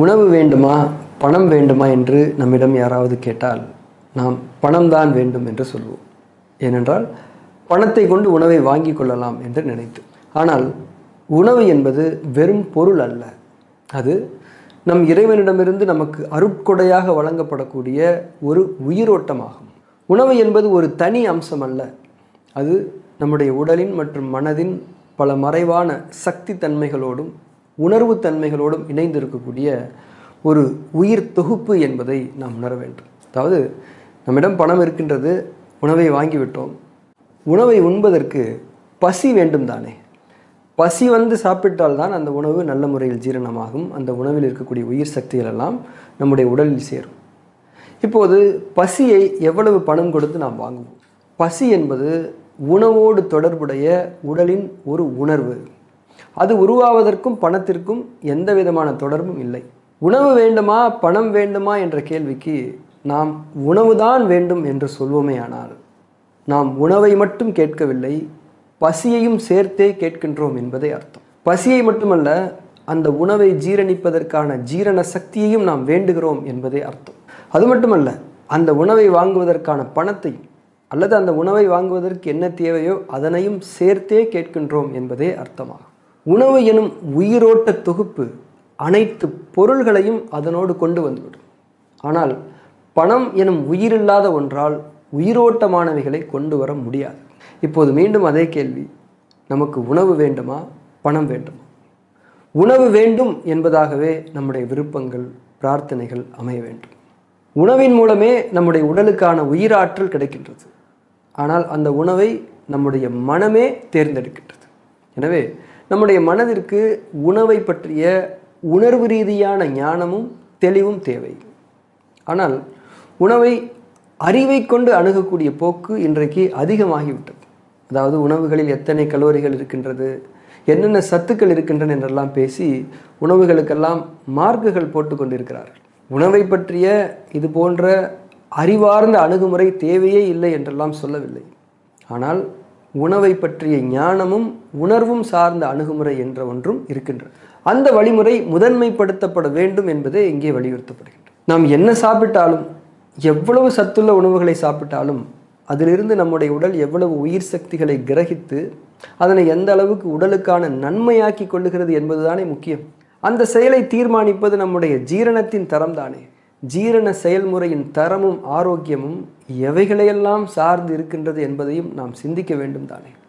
உணவு வேண்டுமா பணம் வேண்டுமா என்று நம்மிடம் யாராவது கேட்டால் நாம் பணம்தான் வேண்டும் என்று சொல்வோம். ஏனென்றால் பணத்தை கொண்டு உணவை வாங்கி கொள்ளலாம் என்று நினைத்து. ஆனால் உணவு என்பது வெறும் பொருள் அல்ல. அது நம் இறைவனிடமிருந்து நமக்கு அருட்கொடையாக வழங்கப்படக்கூடிய ஒரு உயிரோட்டமாகும். உணவு என்பது ஒரு தனி அம்சம் அல்ல. அது நம்முடைய உடலின் மற்றும் மனதின் பல மறைவான சக்தி தன்மைகளோடும் உணர்வு தன்மைகளோடும் இணைந்திருக்கக்கூடிய ஒரு உயிர் தொகுப்பு என்பதை நாம் உணர வேண்டும். அதாவது நம்மிடம் பணம் இருக்கின்றது, உணவை வாங்கிவிட்டோம். உணவை உண்பதற்கு பசி வேண்டும் தானே. பசி வந்து சாப்பிட்டால்தான் அந்த உணவு நல்ல முறையில் ஜீரணமாகும். அந்த உணவில் இருக்கக்கூடிய உயிர் சக்திகள் எல்லாம் நம்முடைய உடலில் சேரும். இப்போது பசியை எவ்வளவு பணம் கொடுத்து நாம் வாங்குவோம்? பசி என்பது உணவோடு தொடர்புடைய உடலின் ஒரு உணர்வு. அது உருவாவதற்கும் பணத்திற்கும் எந்த விதமான தொடர்பும் இல்லை. உணவு வேண்டுமா பணம் வேண்டுமா என்ற கேள்விக்கு நாம் உணவுதான் வேண்டும் என்று சொல்வோமே, ஆனால் நாம் உணவை மட்டும் கேட்கவில்லை, பசியையும் சேர்த்தே கேட்கின்றோம் என்பதே அர்த்தம். பசியை மட்டுமல்ல, அந்த உணவை ஜீரணிப்பதற்கான ஜீரண சக்தியையும் நாம் வேண்டுகிறோம் என்பதே அர்த்தம். அது மட்டுமல்ல, அந்த உணவை வாங்குவதற்கான பணத்தையும் அல்லது அந்த உணவை வாங்குவதற்கு என்ன தேவையோ அதனையும் சேர்த்தே கேட்கின்றோம் என்பதே அர்த்தமாகும். உணவு எனும் உயிரோட்ட தொகுப்பு அனைத்து பொருள்களையும் அதனோடு கொண்டு வந்துவிடும். ஆனால் பணம் எனும் உயிரில்லாத ஒன்றால் உயிரோட்டமானவைகளை கொண்டு வர முடியாது. இப்போது மீண்டும் அதே கேள்வி, நமக்கு உணவு வேண்டுமா பணம் வேண்டுமா? உணவு வேண்டும் என்பதாகவே நம்முடைய விருப்பங்கள் பிரார்த்தனைகள் அமைய வேண்டும். உணவின் மூலமே நம்முடைய உடலுக்கான உயிராற்றல் கிடைக்கின்றது. ஆனால் அந்த உணவை நம்முடைய மனமே தேர்ந்தெடுக்கின்றது. எனவே நம்முடைய மனதிற்கு உணவை பற்றிய உணர்வு ரீதியான ஞானமும் தெளிவும் தேவை. ஆனால் உணவை அறிவை கொண்டு அணுகக்கூடிய போக்கு இன்றைக்கு அதிகமாகிவிட்டது. அதாவது உணவுகளில் எத்தனை கலோரிகள் இருக்கின்றது, என்னென்ன சத்துக்கள் இருக்கின்றன என்றெல்லாம் பேசி உணவுகளுக்கெல்லாம் மார்க்குகள் போட்டு கொண்டிருக்கிறார்கள். உணவை பற்றிய இது போன்ற அறிவார்ந்த அணுகுமுறை தேவையே இல்லை என்றெல்லாம் சொல்லவில்லை. ஆனால் உணவை பற்றிய ஞானமும் உணர்வும் சார்ந்த அணுகுமுறை என்ற ஒன்றும் இருக்கின்றது. அந்த வழிமுறை முதன்மைப்படுத்தப்பட வேண்டும் என்பதே இங்கே வலியுறுத்தப்படுகின்றது. நாம் என்ன சாப்பிட்டாலும், எவ்வளவு சத்துள்ள உணவுகளை சாப்பிட்டாலும் அதிலிருந்து நம்முடைய உடல் எவ்வளவு உயிர் சக்திகளை கிரகித்து அதனை எந்த அளவுக்கு உடலுக்கான நன்மையாக்கி கொள்ளுகிறது என்பதுதானே முக்கியம். அந்த செயலை தீர்மானிப்பது நம்முடைய ஜீரணத்தின் தரம் தானே. ஜீரண செயல்முறையின் தரமும் ஆரோக்கியமும் எவைகளையெல்லாம் சார்ந்து இருக்கின்றது என்பதையும் நாம் சிந்திக்க வேண்டும் தானே.